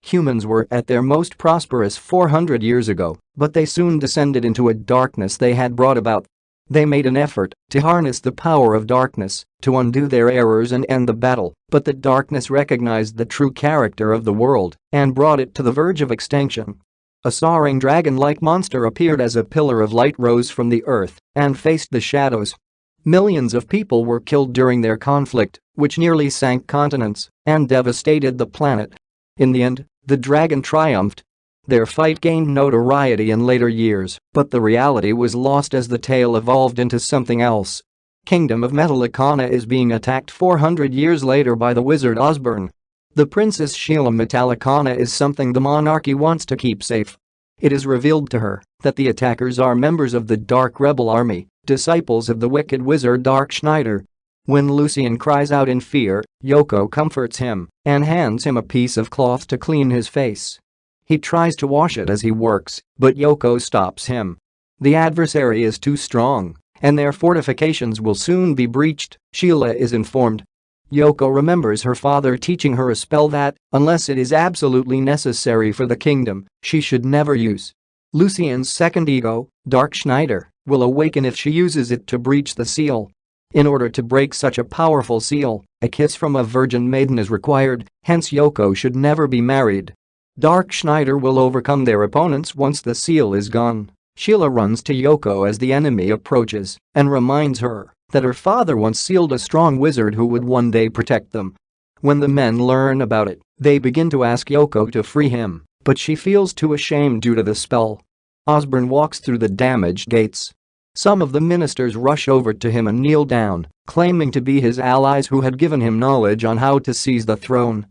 Humans were at their most prosperous 400 years ago, but they soon descended into a darkness they had brought about. They made an effort to harness the power of darkness to undo their errors and end the battle, but the darkness recognized the true character of the world and brought it to the verge of extinction. A soaring dragon-like monster appeared as a pillar of light rose from the earth and faced the shadows. Millions of people were killed during their conflict, which nearly sank continents and devastated the planet. In the end, the dragon triumphed. Their fight gained notoriety in later years, but the reality was lost as the tale evolved into something else. Kingdom of Metallicana is being attacked 400 years later by the wizard Osborne. The Princess Sheila Metallicana is something the monarchy wants to keep safe. It is revealed to her that the attackers are members of the Dark Rebel Army, disciples of the wicked wizard Dark Schneider. When Lucien cries out in fear, Yoko comforts him and hands him a piece of cloth to clean his face. He tries to wash it as he works, but Yoko stops him. The adversary is too strong, and their fortifications will soon be breached, Sheila is informed. Yoko remembers her father teaching her a spell that, unless it is absolutely necessary for the kingdom, she should never use. Lucien's second ego, Dark Schneider, will awaken if she uses it to breach the seal. In order to break such a powerful seal, a kiss from a virgin maiden is required, hence Yoko should never be married. Dark Schneider will overcome their opponents once the seal is gone. Sheila runs to Yoko as the enemy approaches and reminds her that her father once sealed a strong wizard who would one day protect them. When the men learn about it, they begin to ask Yoko to free him, but she feels too ashamed due to the spell. Osborne walks through the damaged gates. Some of the ministers rush over to him and kneel down, claiming to be his allies who had given him knowledge on how to seize the throne.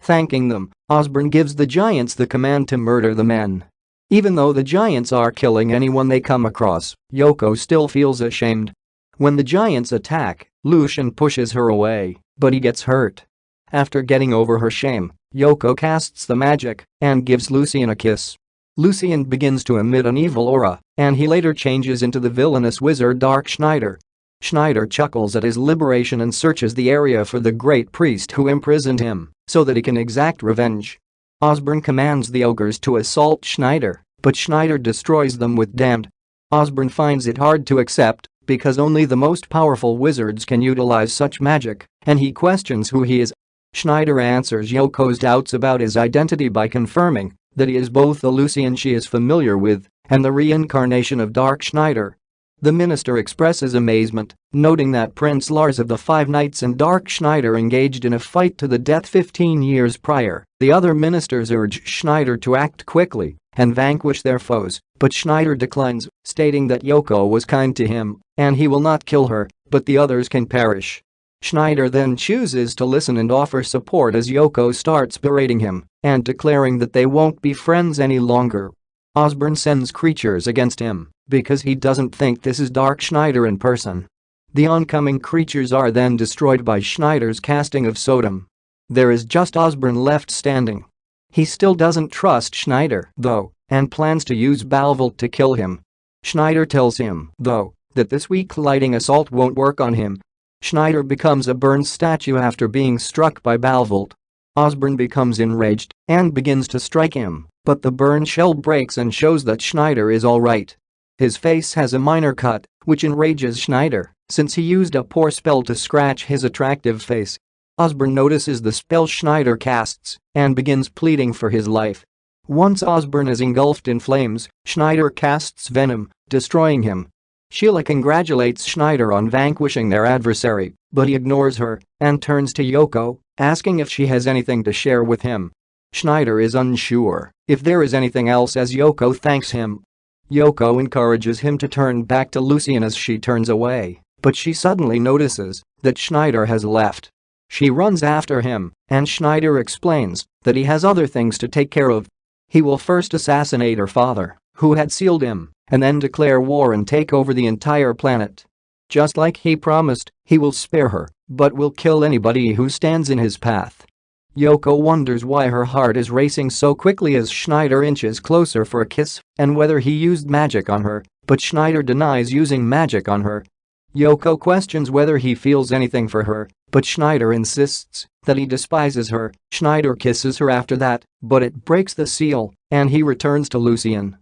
Thanking them, Osborne gives the giants the command to murder the men. Even though the giants are killing anyone they come across, Yoko still feels ashamed. When the giants attack, Lucien pushes her away, but he gets hurt. After getting over her shame, Yoko casts the magic and gives Lucien a kiss. Lucien begins to emit an evil aura, and he later changes into the villainous wizard Dark Schneider. Schneider chuckles at his liberation and searches the area for the great priest who imprisoned him, so that he can exact revenge. Osborne commands the ogres to assault Schneider, but Schneider destroys them with damned. Osborne finds it hard to accept, because only the most powerful wizards can utilize such magic, and he questions who he is. Schneider answers Yoko's doubts about his identity by confirming that he is both the Lucien she is familiar with and the reincarnation of Dark Schneider. The minister expresses amazement, noting that Prince Lars of the Five Knights and Dark Schneider engaged in a fight to the death 15 years prior. The other ministers urge Schneider to act quickly and vanquish their foes, but Schneider declines, stating that Yoko was kind to him and he will not kill her, but the others can perish. Schneider then chooses to listen and offer support as Yoko starts berating him and declaring that they won't be friends any longer. Osborne sends creatures against him because he doesn't think this is Dark Schneider in person. The oncoming creatures are then destroyed by Schneider's casting of Sodom. There is just Osborne left standing. He still doesn't trust Schneider, though, and plans to use Balvolt to kill him. Schneider tells him, though, that this weak lighting assault won't work on him. Schneider becomes a burned statue after being struck by Balvolt. Osborne becomes enraged and begins to strike him, but the burn shell breaks and shows that Schneider is alright. His face has a minor cut, which enrages Schneider, since he used a poor spell to scratch his attractive face. Osborne notices the spell Schneider casts and begins pleading for his life. Once Osborne is engulfed in flames, Schneider casts venom, destroying him. Sheila congratulates Schneider on vanquishing their adversary, but he ignores her and turns to Yoko, asking if she has anything to share with him. Schneider is unsure if there is anything else as Yoko thanks him. Yoko encourages him to turn back to Lucien as she turns away, but she suddenly notices that Schneider has left. She runs after him, and Schneider explains that he has other things to take care of. He will first assassinate her father, who had sealed him, and then declare war and take over the entire planet. Just like he promised, he will spare her, but will kill anybody who stands in his path. Yoko wonders why her heart is racing so quickly as Schneider inches closer for a kiss and whether he used magic on her, but Schneider denies using magic on her. Yoko questions whether he feels anything for her, but Schneider insists that he despises her. Schneider kisses her after that, but it breaks the seal, and he returns to Lucien.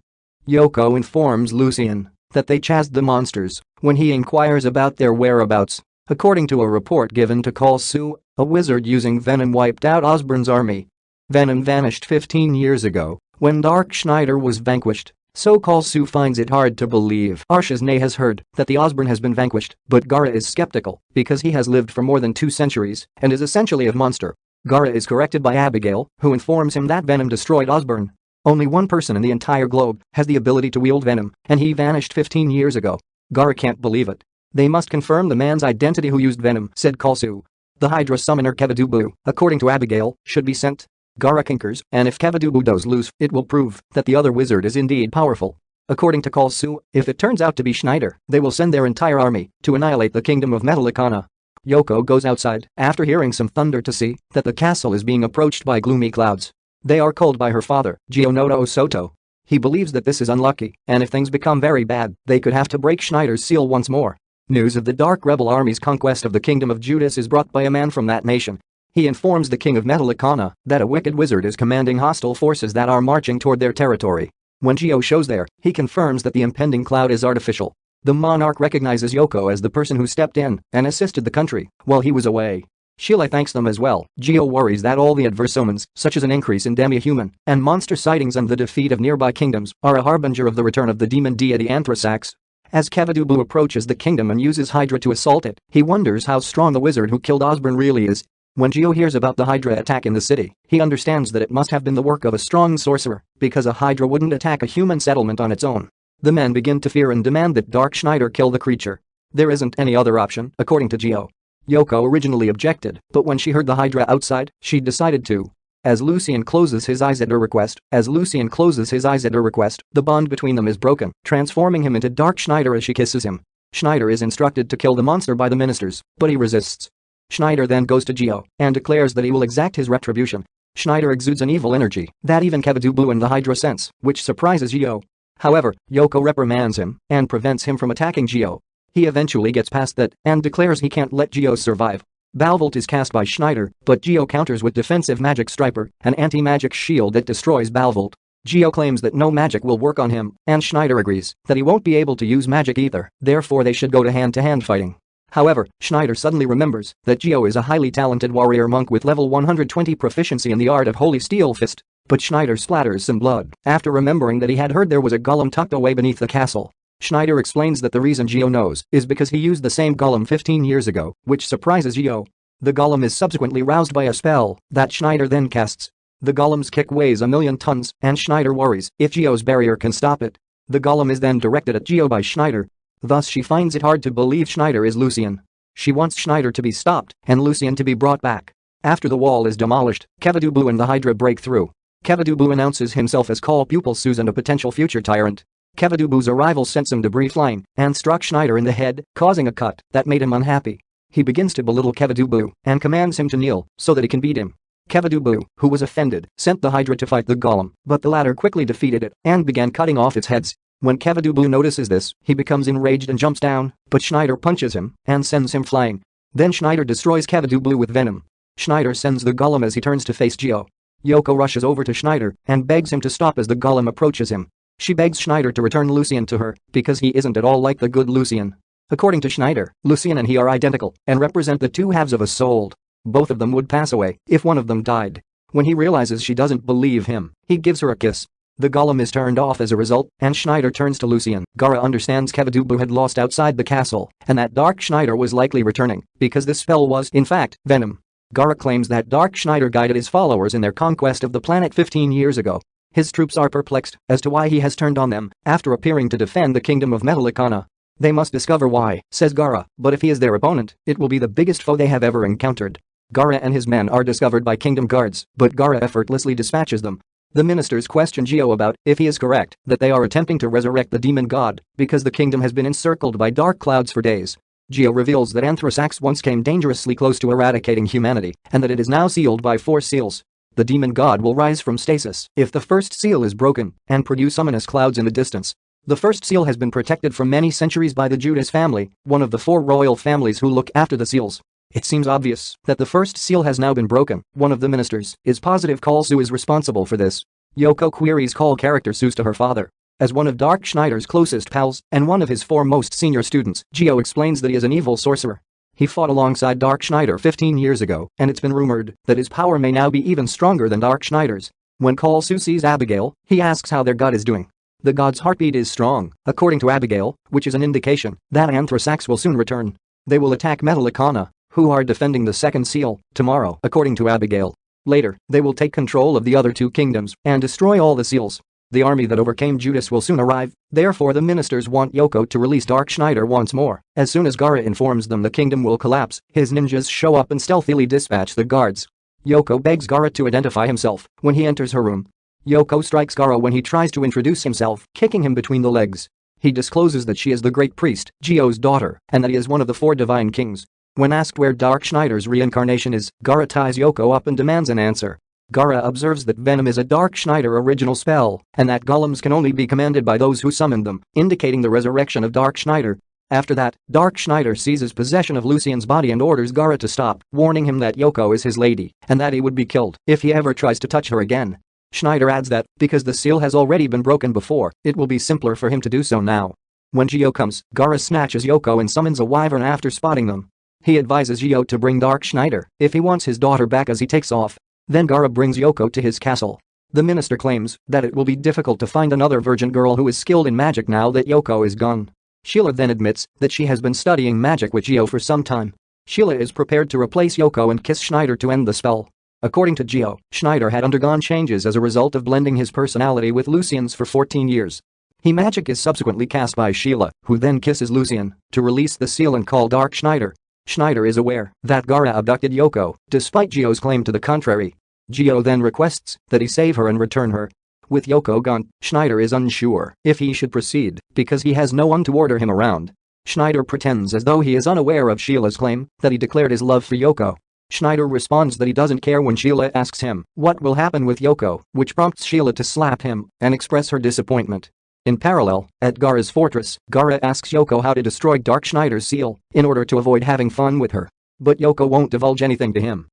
Yoko informs Lucien that they chased the monsters when he inquires about their whereabouts. According to a report given to Kalsu, a wizard using venom wiped out Osborn's army. Venom vanished 15 years ago when Dark Schneider was vanquished, so Kalsu finds it hard to believe. Arshasne has heard that the Osborn has been vanquished, but Gara is skeptical because he has lived for more than 2 centuries and is essentially a monster. Gara is corrected by Abigail, who informs him that venom destroyed Osborn. Only one person in the entire globe has the ability to wield venom, and he vanished 15 years ago. Gara can't believe it. They must confirm the man's identity who used venom, said Kalsu. The Hydra summoner Kevadubu, according to Abigail, should be sent. Gara concurs, and if Kevadubu does lose, it will prove that the other wizard is indeed powerful. According to Kalsu, if it turns out to be Schneider, they will send their entire army to annihilate the kingdom of Metallicana. Yoko goes outside after hearing some thunder to see that the castle is being approached by gloomy clouds. They are called by her father, Gionoto Osoto. He believes that this is unlucky, and if things become very bad, they could have to break Schneider's seal once more. News of the Dark Rebel Army's conquest of the kingdom of Judas is brought by a man from that nation. He informs the king of Metallicana that a wicked wizard is commanding hostile forces that are marching toward their territory. When Gio shows there, he confirms that the impending cloud is artificial. The monarch recognizes Yoko as the person who stepped in and assisted the country while he was away. Sheila thanks them as well. Gio worries that all the adverse omens, such as an increase in demi-human and monster sightings and the defeat of nearby kingdoms, are a harbinger of the return of the demon deity Anthrasax. As Kevadubu approaches the kingdom and uses Hydra to assault it, he wonders how strong the wizard who killed Osborn really is. When Gio hears about the Hydra attack in the city, he understands that it must have been the work of a strong sorcerer, because a Hydra wouldn't attack a human settlement on its own. The men begin to fear and demand that Dark Schneider kill the creature. There isn't any other option, according to Gio. Yoko originally objected, but when she heard the Hydra outside, she decided to. As Lucien closes his eyes at her request, the bond between them is broken, transforming him into Dark Schneider as she kisses him. Schneider is instructed to kill the monster by the ministers, but he resists. Schneider then goes to Gio and declares that he will exact his retribution. Schneider exudes an evil energy that even Kevadubu and the Hydra sense, which surprises Gio. However, Yoko reprimands him and prevents him from attacking Gio. He eventually gets past that and declares he can't let Gio survive. Balvolt is cast by Schneider, but Gio counters with defensive magic striper, an anti-magic shield that destroys Balvolt. Gio claims that no magic will work on him, and Schneider agrees that he won't be able to use magic either, therefore they should go to hand-to-hand fighting. However, Schneider suddenly remembers that Gio is a highly talented warrior monk with level 120 proficiency in the art of Holy Steel Fist. But Schneider splatters some blood after remembering that he had heard there was a golem tucked away beneath the castle. Schneider explains that the reason Gio knows is because he used the same golem 15 years ago, which surprises Gio. The golem is subsequently roused by a spell that Schneider then casts. The golem's kick weighs 1,000,000 tons, and Schneider worries if Gio's barrier can stop it. The golem is then directed at Gio by Schneider. Thus she finds it hard to believe Schneider is Lucien. She wants Schneider to be stopped and Lucien to be brought back. After the wall is demolished, Kevadubu and the Hydra break through. Kevadubu announces himself as Call Pupil Susan, a potential future tyrant. Kevadubu's arrival sent some debris flying and struck Schneider in the head, causing a cut that made him unhappy. He begins to belittle Kevadubu and commands him to kneel so that he can beat him. Kevadubu, who was offended, sent the Hydra to fight the golem, but the latter quickly defeated it and began cutting off its heads. When Kevadubu notices this, he becomes enraged and jumps down, but Schneider punches him and sends him flying. Then Schneider destroys Kevadubu with venom. Schneider sends the golem as he turns to face Gio. Yoko rushes over to Schneider and begs him to stop as the golem approaches him. She begs Schneider to return Lucien to her because he isn't at all like the good Lucien. According to Schneider, Lucien and he are identical and represent the two halves of a soul. Both of them would pass away if one of them died. When he realizes she doesn't believe him, he gives her a kiss. The golem is turned off as a result, and Schneider turns to Lucien. Gara understands Kevadubu had lost outside the castle and that Dark Schneider was likely returning because this spell was, in fact, venom. Gara claims that Dark Schneider guided his followers in their conquest of the planet 15 years ago. His troops are perplexed as to why he has turned on them after appearing to defend the kingdom of Metallicana. They must discover why, says Gara, but if he is their opponent, it will be the biggest foe they have ever encountered. Gara and his men are discovered by kingdom guards, but Gara effortlessly dispatches them. The ministers question Gio about if he is correct that they are attempting to resurrect the demon god because the kingdom has been encircled by dark clouds for days. Gio reveals that Anthrasax once came dangerously close to eradicating humanity and that it is now sealed by 4 seals. The demon god will rise from stasis if the first seal is broken and produce ominous clouds in the distance. The first seal has been protected for many centuries by the Judas family, one of the 4 royal families who look after the seals. It seems obvious that the first seal has now been broken. One of the ministers is positive Su is responsible for this. Yoko queries character Su's to her father. As one of Schneider's closest pals and one of his 4 most senior students, Gio explains that he is an evil sorcerer. He fought alongside Schneider 15 years ago, and it's been rumored that his power may now be even stronger than Schneider's. When Su sees Abigail, he asks how their god is doing. The god's heartbeat is strong, according to Abigail, which is an indication that Anthrasax will soon return. They will attack Metallicana, who are defending the second seal, tomorrow, according to Abigail. Later, they will take control of the other 2 kingdoms and destroy all the seals. The army that overcame Judas will soon arrive, therefore the ministers want Yoko to release Schneider once more. As soon as Gara informs them the kingdom will collapse, his ninjas show up and stealthily dispatch the guards. Yoko begs Gara to identify himself when he enters her room. Yoko strikes Gara when he tries to introduce himself, kicking him between the legs. He discloses that she is the great priest, Gio's daughter, and that he is one of the 4 divine kings. When asked where Schneider's reincarnation is, Gara ties Yoko up and demands an answer. Gara observes that venom is a Schneider original spell, and that golems can only be commanded by those who summoned them, indicating the resurrection of Schneider. After that, Schneider seizes possession of Lucian's body and orders Gara to stop, warning him that Yoko is his lady, and that he would be killed if he ever tries to touch her again. Schneider adds that, because the seal has already been broken before, it will be simpler for him to do so now. When Gio comes, Gara snatches Yoko and summons a wyvern after spotting them. He advises Gio to bring Schneider if he wants his daughter back as he takes off. Then Gara brings Yoko to his castle. The minister claims that it will be difficult to find another virgin girl who is skilled in magic now that Yoko is gone. Sheila then admits that she has been studying magic with Gio for some time. Sheila is prepared to replace Yoko and kiss Schneider to end the spell. According to Gio, Schneider had undergone changes as a result of blending his personality with Lucian's for 14 years. Magic is subsequently cast by Sheila, who then kisses Lucian to release the seal and call Schneider. Schneider is aware that Gara abducted Yoko, despite Gio's claim to the contrary. Gio then requests that he save her and return her. With Yoko gone, Schneider is unsure if he should proceed because he has no one to order him around. Schneider pretends as though he is unaware of Sheila's claim that he declared his love for Yoko. Schneider responds that he doesn't care when Sheila asks him what will happen with Yoko, which prompts Sheila to slap him and express her disappointment. In parallel, at Gara's fortress, Gara asks Yoko how to destroy Schneider's seal in order to avoid having fun with her. But Yoko won't divulge anything to him.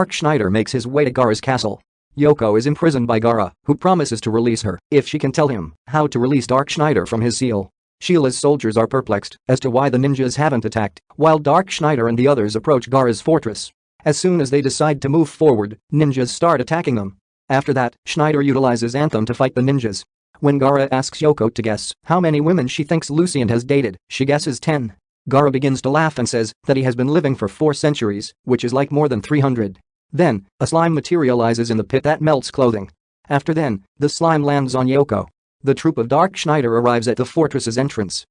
Schneider makes his way to Gara's castle. Yoko is imprisoned by Gara, who promises to release her if she can tell him how to release Schneider from his seal. Sheila's soldiers are perplexed as to why the ninjas haven't attacked, while Schneider and the others approach Gara's fortress. As soon as they decide to move forward, ninjas start attacking them. After that, Schneider utilizes Anthem to fight the ninjas. When Gara asks Yoko to guess how many women she thinks Lucian has dated, she guesses 10. Gara begins to laugh and says that he has been living for 4 centuries, which is like more than 300. Then, a slime materializes in the pit that melts clothing. After then, the slime lands on Yoko. The troop of Schneider arrives at the fortress's entrance.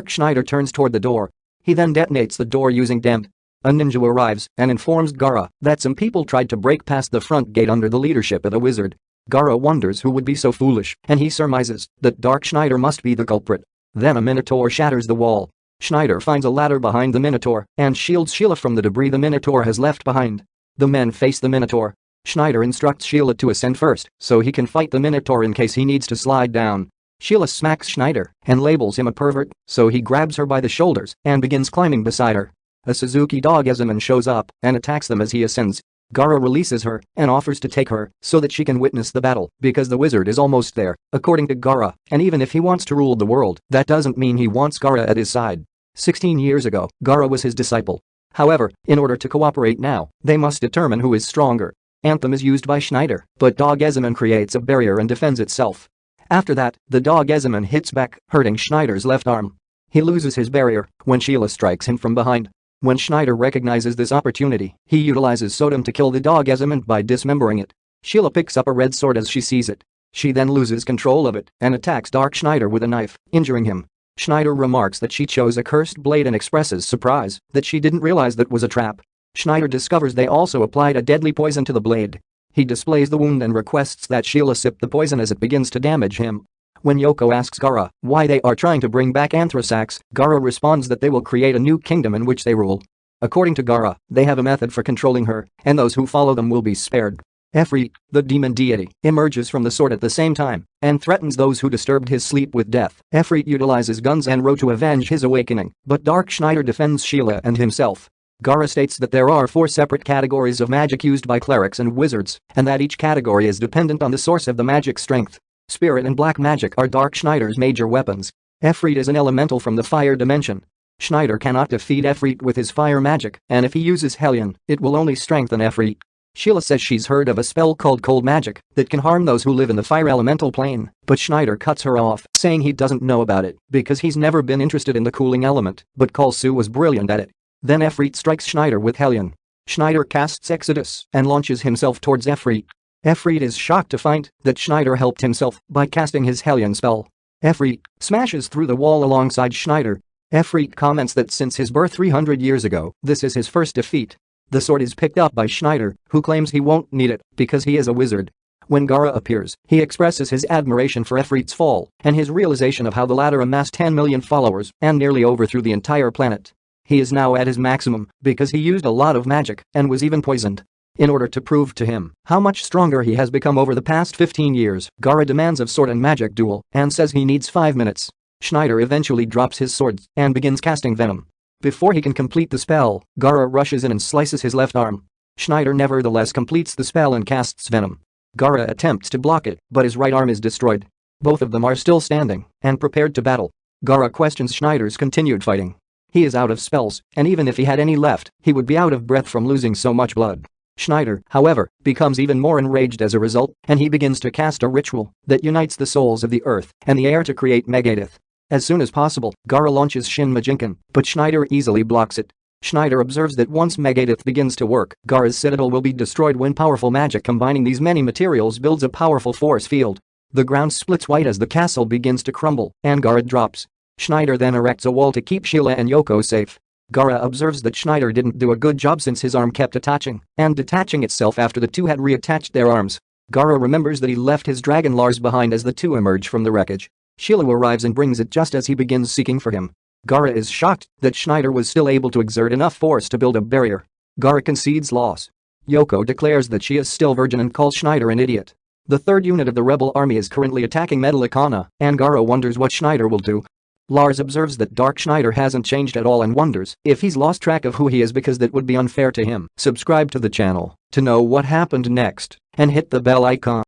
Schneider turns toward the door. He then detonates the door using damp. A ninja arrives and informs Gara that some people tried to break past the front gate under the leadership of the wizard. Gara wonders who would be so foolish, and he surmises that Schneider must be the culprit. Then a minotaur shatters the wall. Schneider finds a ladder behind the minotaur and shields Sheila from the debris the minotaur has left behind. The men face the minotaur. Schneider instructs Sheila to ascend first so he can fight the minotaur in case he needs to slide down. Sheila smacks Schneider and labels him a pervert, so he grabs her by the shoulders and begins climbing beside her. A Suzuki dog Ezaman shows up and attacks them as he ascends. Gara releases her and offers to take her so that she can witness the battle because the wizard is almost there, according to Gara, and even if he wants to rule the world, that doesn't mean he wants Gara at his side. 16 years ago, Gara was his disciple. However, in order to cooperate now, they must determine who is stronger. Anthem is used by Schneider, but Dog Ezaman creates a barrier and defends itself. After that, the Dog Ezaman hits back, hurting Schneider's left arm. He loses his barrier when Sheila strikes him from behind. When Schneider recognizes this opportunity, he utilizes Sodom to kill the Dog Ezaman by dismembering it. Sheila picks up a red sword as she sees it. She then loses control of it and attacks Schneider with a knife, injuring him. Schneider remarks that she chose a cursed blade and expresses surprise that she didn't realize that was a trap. Schneider discovers they also applied a deadly poison to the blade. He displays the wound and requests that Sheila sip the poison as it begins to damage him. When Yoko asks Gara why they are trying to bring back Anthrasax, Gara responds that they will create a new kingdom in which they rule. According to Gara, they have a method for controlling her, and those who follow them will be spared. Efreet, the demon deity, emerges from the sword at the same time and threatens those who disturbed his sleep with death. Efreet utilizes guns and Ro to avenge his awakening, but Dark Schneider defends Sheila and himself. Gara states that there are 4 separate categories of magic used by clerics and wizards, and that each category is dependent on the source of the magic strength. Spirit and black magic are Dark Schneider's major weapons. Efreet is an elemental from the fire dimension. Schneider cannot defeat Efreet with his fire magic, and if he uses Hellion, it will only strengthen Efreet. Sheila says she's heard of a spell called cold magic that can harm those who live in the fire elemental plane, but Schneider cuts her off, saying he doesn't know about it because he's never been interested in the cooling element, but Kalsu was brilliant at it. Then Efreet strikes Schneider with Hellion. Schneider casts Exodus and launches himself towards Efreet. Efreet is shocked to find that Schneider helped himself by casting his Hellion spell. Efreet smashes through the wall alongside Schneider. Efreet comments that since his birth 300 years ago, this is his first defeat. The sword is picked up by Schneider, who claims he won't need it because he is a wizard. When Gara appears, he expresses his admiration for Efreet's fall and his realization of how the latter amassed 10 million followers and nearly overthrew the entire planet. He is now at his maximum because he used a lot of magic and was even poisoned. In order to prove to him how much stronger he has become over the past 15 years, Gara demands a sword and magic duel and says he needs 5 minutes. Schneider eventually drops his swords and begins casting venom. Before he can complete the spell, Gara rushes in and slices his left arm. Schneider nevertheless completes the spell and casts venom. Gara attempts to block it, but his right arm is destroyed. Both of them are still standing and prepared to battle. Gara questions Schneider's continued fighting. He is out of spells, and even if he had any left, he would be out of breath from losing so much blood. Schneider, however, becomes even more enraged as a result, and he begins to cast a ritual that unites the souls of the earth and the air to create Megadeth. As soon as possible, Gara launches Shin Majinkan, but Schneider easily blocks it. Schneider observes that once Megadeth begins to work, Gara's citadel will be destroyed when powerful magic combining these many materials builds a powerful force field. The ground splits white as the castle begins to crumble, and Gara drops. Schneider then erects a wall to keep Sheila and Yoko safe. Gara observes that Schneider didn't do a good job since his arm kept attaching and detaching itself after the two had reattached their arms. Gara remembers that he left his dragon Lars behind as the two emerge from the wreckage. Sheila arrives and brings it just as he begins seeking for him. Gara is shocked that Schneider was still able to exert enough force to build a barrier. Gara concedes loss. Yoko declares that she is still virgin and calls Schneider an idiot. The third unit of the rebel army is currently attacking Medalicana, and Gara wonders what Schneider will do. Lars observes that Dark Schneider hasn't changed at all and wonders if he's lost track of who he is because that would be unfair to him. Subscribe to the channel to know what happened next and hit the bell icon.